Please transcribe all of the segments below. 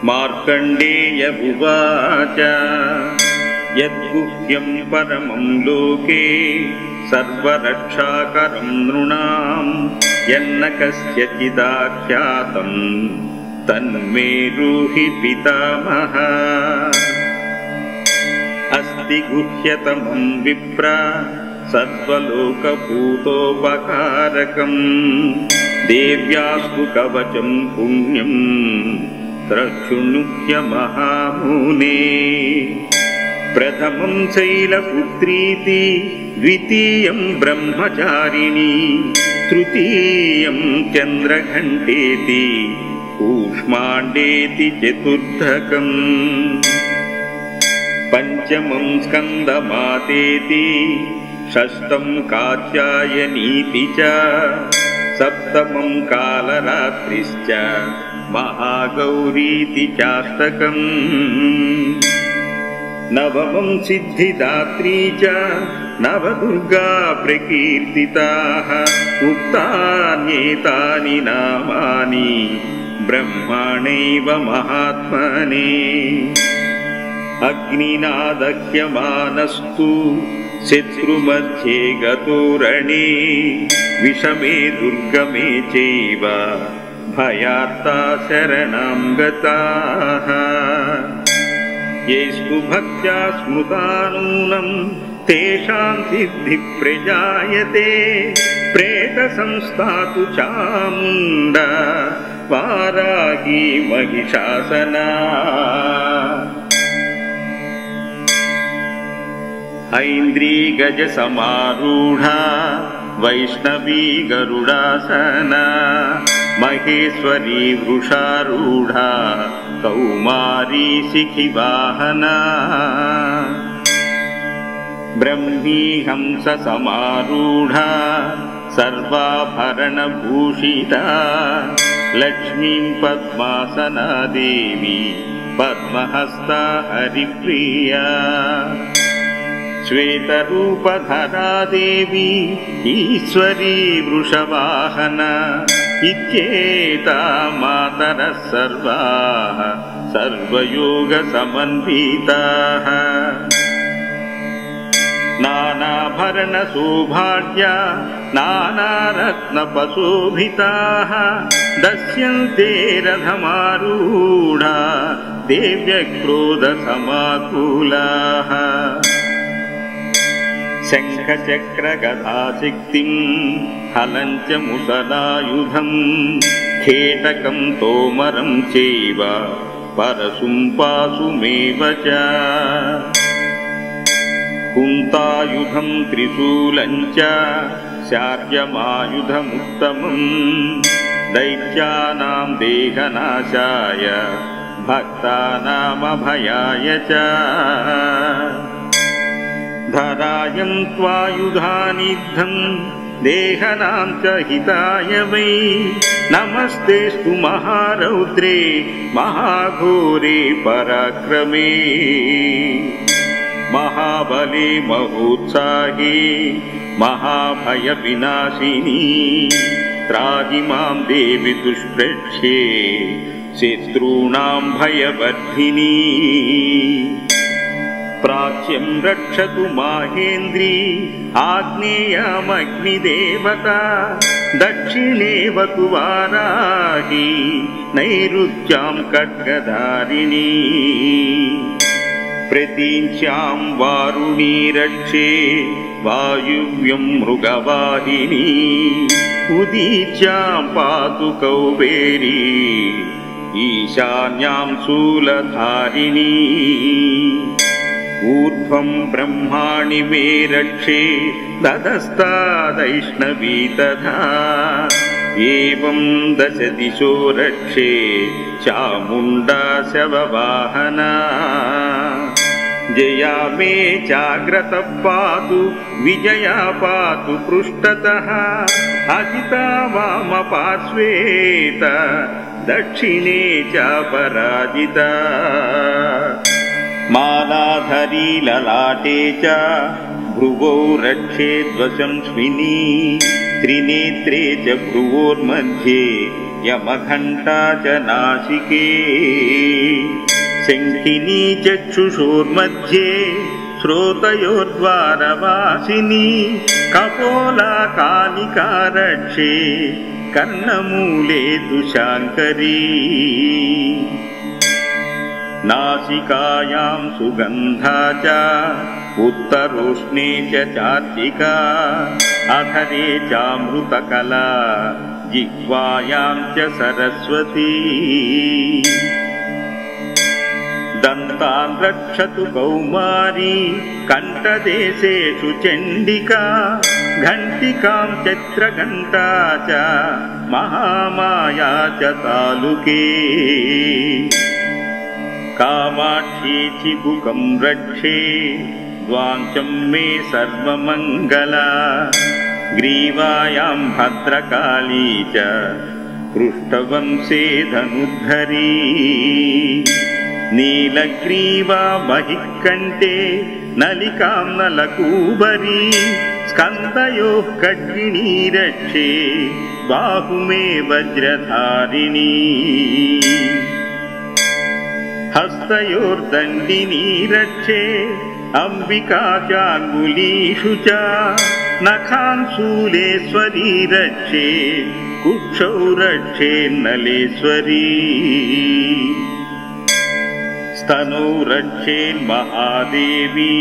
मार्कण्डेय उवाच यद्गुह्यं परमं लोके सर्वरक्षाकरं नृणां यन्न कस्यचिदाख्यातं तन्मे ब्रूहि पितामह। अस्ति गुह्यतमं विप्र सर्वलोकभूतोपकारकं देव्यास्तु कवचं पुण्यं त्रक्षुणुह्य महामुने। प्रथमं शैलपुत्रीति द्वितीयं ब्रह्मचारिणी तृतीयं चन्द्रघण्टेति कूष्माण्डेति चतुर्थकम्। पंचमं स्कन्दमातेति षष्ठं कात्यायनीति च सप्तमं कालरात्रिश्च महागौरीति चाष्टकम्। नवमं सिद्धिदात्री च नवदुर्गा प्रकीर्तिताः उक्तान्येतानि नामानि ब्रह्मणैव महात्मने। अग्निना दह्यमानस्तु शत्रुमध्ये गतो रणे विषमे दुर्गमे चैव भयार्ता शरणं गताः। येस्तु भक्त्या स्मृता नूनं तेषां सिद्धिः प्रजायते प्रेतसंस्था तु चामुण्डा वाराही महिषासना। ऐन्द्री गजसमारूढा वैष्णवी गरुडासना महेश्वरी वृषारूढा कौमारी शिखिवाहना। ब्रह्मी हंस समारूढा सर्वाभरणभूषिता लक्ष्मीं पद्मासना देवी पद्महस्ता हरिप्रिया। श्वेतरूपधरा देवी ईश्वरी वृषवाहना इत्येता मातरः सर्वाः सर्वयोगसमन्विताः। नानाभरणशोभाढ्या नानारत्नपशोभिताः दस्यन्ते रथमारूढा देव्यक्रोधसमाकुलाः। शङ्खचक्रगदाशक्तिं हलं च मुसलायुधं खेटकं तोमरं चैव परशुं पाशुमेव च। कुन्तायुधं त्रिशूलं च शार्यमायुधमुत्तमं दैत्यानां देहनाशाय भक्तानामभयाय च। धरायं त्वायुधानिद्धं देहनां च हिताय वै नमस्तेस्तु महारौद्रे महाघोरे पराक्रमे। महाबले महोत्साहे महाभयविनाशिनी त्राहि मां देवि दुष्प्रेक्ष्ये शत्रूणां भयवर्धिनी। प्राच्यं रक्षतु माहेन्द्री आग्नेयमग्निदेवता दक्षिणेवतु वाराही नैऋत्यां खड्गधारिणी। प्रतीच्यां वारुणी रक्षे वायुव्यं मृगवाहिनी उदीच्यां पातु कौबेरी ईशान्यां शूलधारिणी। ऊर्ध्वं ब्रह्माणि मे रक्षे ततस्तादैष्णवी तथा एवं दश दिशो रक्षे चामुण्डा शववाहना। जया मे जाग्रतः पातु विजया पातु पृष्ठतः अजिता वामपार्श्वेत दक्षिणे च पराजिता। मालाधरी ललाटे च भ्रुवौ रक्षेद्वशंस्विनी त्रिनेत्रे च भ्रुवोर्मध्ये यमघण्टा च नासिके शङ्खिनी चक्षुषोर्मध्ये श्रोतयोर्द्वारवासिनी कपोला कालिका रक्षे कर्णमूले तु शाङ्करी नासिकायां सुगन्धा च उत्तरोष्णे च चार्चिका अधरे चामृतकला जिह्वायां च सरस्वती दन्तान् रक्षतु कौमारी कण्ठदेशेषु चण्डिका घण्टिकां चित्रघण्टा च महामाया च तालुके कामाक्षी चिबुकं रक्षे द्वांचं मे सर्वमङ्गला ग्रीवायां भद्रकाली च पृष्ठवंशे धनुर्धरी नीलग्रीवा महिकण्ठे नलिकां नलकूबरी स्कन्धयोः खड्गिणी रक्षे बाहुमे वज्रधारिणी हस्तयोर्दण्डिनी रक्षे अम्बिका चाङ्गुलीषु च नखान् शूलेश्वरी रक्षे कुक्षौ रक्षे नलेश्वरी स्तनौ रक्षे महादेवी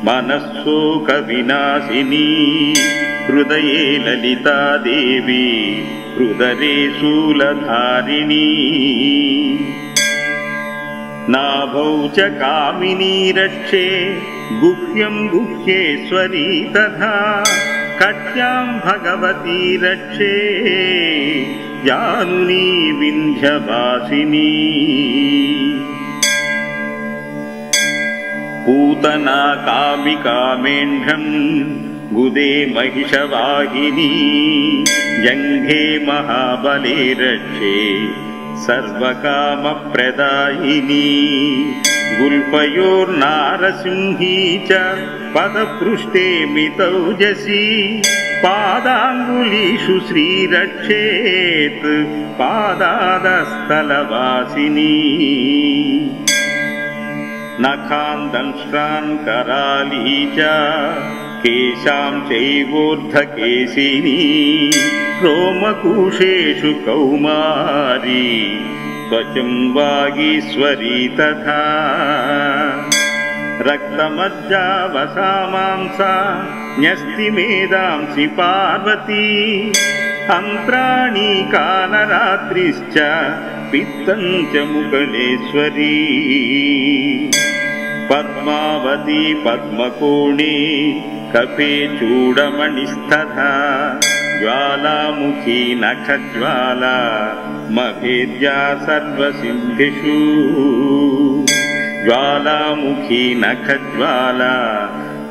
मनःशोकविनाशिनी हृदये ललिता देवी हृदये शूलधारिणी नाभौ च कामिनी रक्षे गुह्यं गुह्येश्वरी तथा कट्यां भगवती रक्षे जानुनी विन्ध्यवासिनी पूतना कामिका मेढ्रं गुदे महिषवाहिनी जङ्घे महाबले रक्षे सर्वकामप्रदायिनी गुल्फयोर्नारसिंही च पदपृष्ठे मितौजसी पादाङ्गुलीषु श्रीरक्षेत् पादादस्थलवासिनी नखान् दंष्ट्रान् कराली च केशां चैवोर्ध्वकेशिनी रोमकूशेषु कौमारी त्वचं वागीश्वरी तथा रक्तमज्जावसामांसा न्यस्तिमेदांसि पार्वती अन्त्राणि कालरात्रिश्च पित्तं च मुकलेश्वरी पद्मावती पद्मकोणे कफे चूडमणिस्तथा ज्वालामुखी नखज्वाला मभेद्या सर्वसिन्धिषु ज्वालामुखी नखज्वाला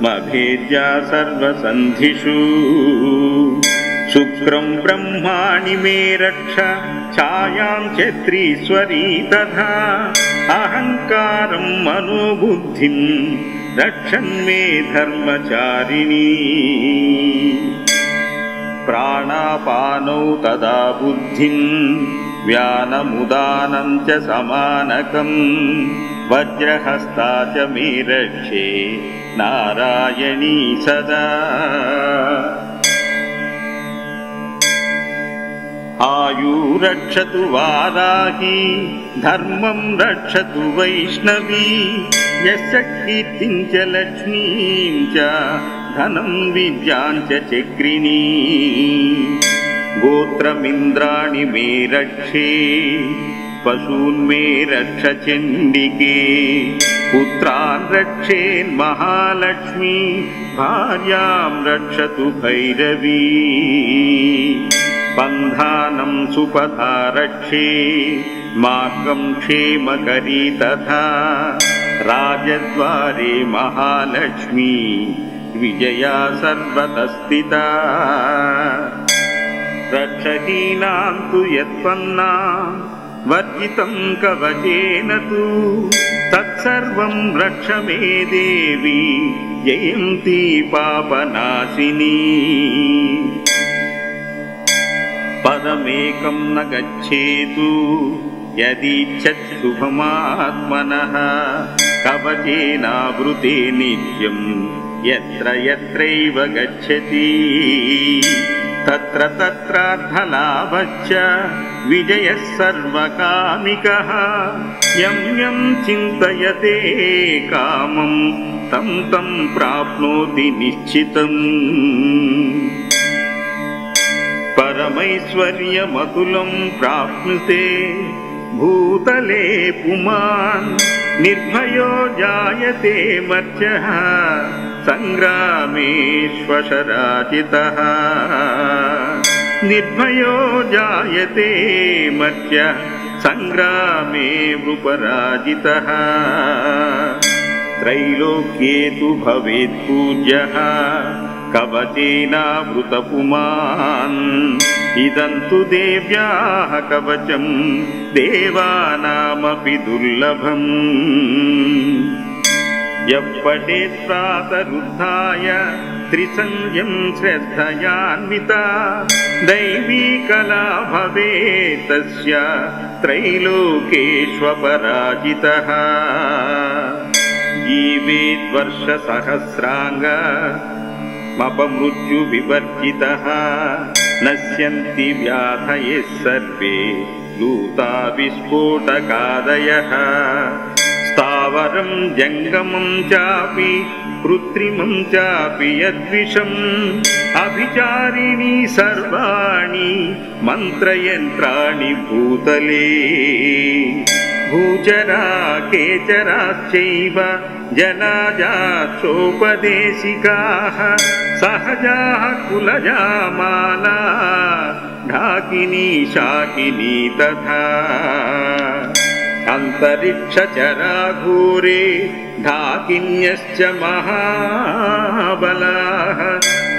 मभेद्या सर्वसन्धिषु शुक्रं ब्रह्माणि मे रक्ष छायां चैत्रीश्वरी तथा अहङ्कारं मनोबुद्धिं रक्षन्मे धर्मचारिणी प्राणापानौ तदा बुद्धिं व्यानमुदानं च समानकं वज्रहस्ता च मे रक्षे नारायणी सदा आयुरक्षतु वाराही धर्मं रक्षतु वैष्णवी यस्य कीर्तिं च लक्ष्मीं च धनं विद्यां च चक्रिणी गोत्रमिन्द्राणि मे रक्षे पशून् मे रक्ष चण्डिके पुत्रान् रक्षेन्महालक्ष्मी भार्यां रक्षतु भैरवी बन्धानं सुपथा रक्षे मार्गं क्षेमकरी तथा राजद्वारे महालक्ष्मी विजया सर्वतस्थिता रक्षहीनां तु यत्पन्ना वर्जितं कवचेन तु तत्सर्वं रक्ष मे देवी जयन्ती पापनाशिनी पदमेकं न गच्छेतु यदीच्छत् शुभमात्मनः कवचेनावृते नित्यं यत्र यत्रैव गच्छति तत्र तत्रार्थलाभश्च विजयः सर्वकामिकः यं यं चिन्तयते कामं तं तं प्राप्नोति निश्चितम् परमैश्वर्यमतुलं प्राप्नुते भूतले पुमान् निर्भयो जायते मर्त्यः संग्रामेष्वशराजितः निर्भयो जायते मर्त्यः संग्रामे वृपराजितः त्रैलोक्ये तु भवेत् पूज्यः कवचेनावृतपुमान् इदं तु देव्याः कवचं देवानामपि दुर्लभम् यः पठेत् प्रातरुत्थाय त्रिसन्ध्यं श्रद्धयान्विता दैवी कला भवेत् तस्य त्रैलोकेष्वपराजितः जीवेत् वर्षसहस्राङ्ग अपमृत्युविवर्जितः नश्यन्ति व्याधयः सर्वे लूता विस्फोटकादयः स्थावरं जङ्गमं चापि कृत्रिमं चापि यद्विषम् अभिचारिणी सर्वाणि मन्त्रयन्त्राणि भूतले भूचरा केचराश्चैव जलाजाश्चोपदेशिकाः सहजाः कुलजामाला ढाकिनी शाकिनी तथा अन्तरिक्षचराघोरे ढाकिन्यश्च महाबलाः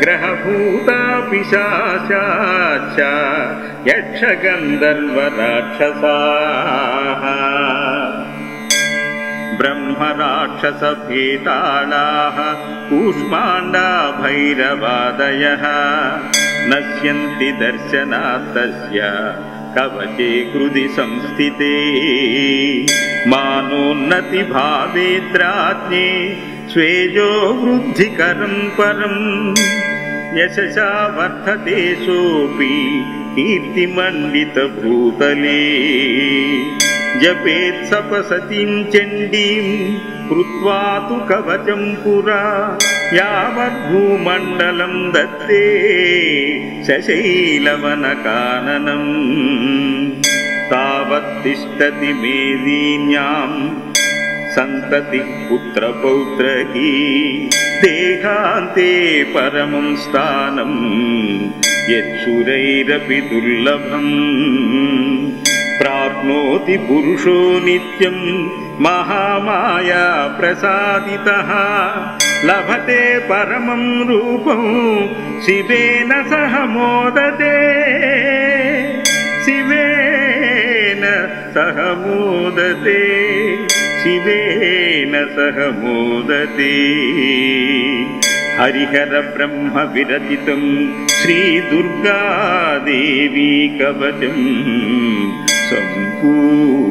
ग्रहभूता पिशाचाश्च यक्षगन्धर्वराक्षसाः ब्रह्मराक्षसभेतालाः कूष्माण्डा भैरवादयः नश्यन्ति दर्शनात् तस्य कवचे हृदि संस्थिते मानोन्नतिभावेद्राज्ञे स्वेजो वृद्धिकरं परम् यशसा वर्धते सोऽपि कीर्तिमण्डितभूतले जपेत् सपसतीं चण्डीं कृत्वा तु कवचं पुरा यावद्भूमण्डलं दत्ते शशैलवनकाननम् तावत्तिष्ठति मेदिन्यां सन्ततिः पुत्रपौत्रकी देहान्ते परमं स्थानं यच्छुरैरपि दुर्लभम् प्राप्नोति पुरुषो नित्यं महामाया प्रसादितः लभते परमं रूपं शिवेन सह मोदते शिवेन सह मोदते शिवेन सह मोदते हरिहर ब्रह्म विरचितं श्री दुर्गा देवी कवचं सम्पूर्णम्।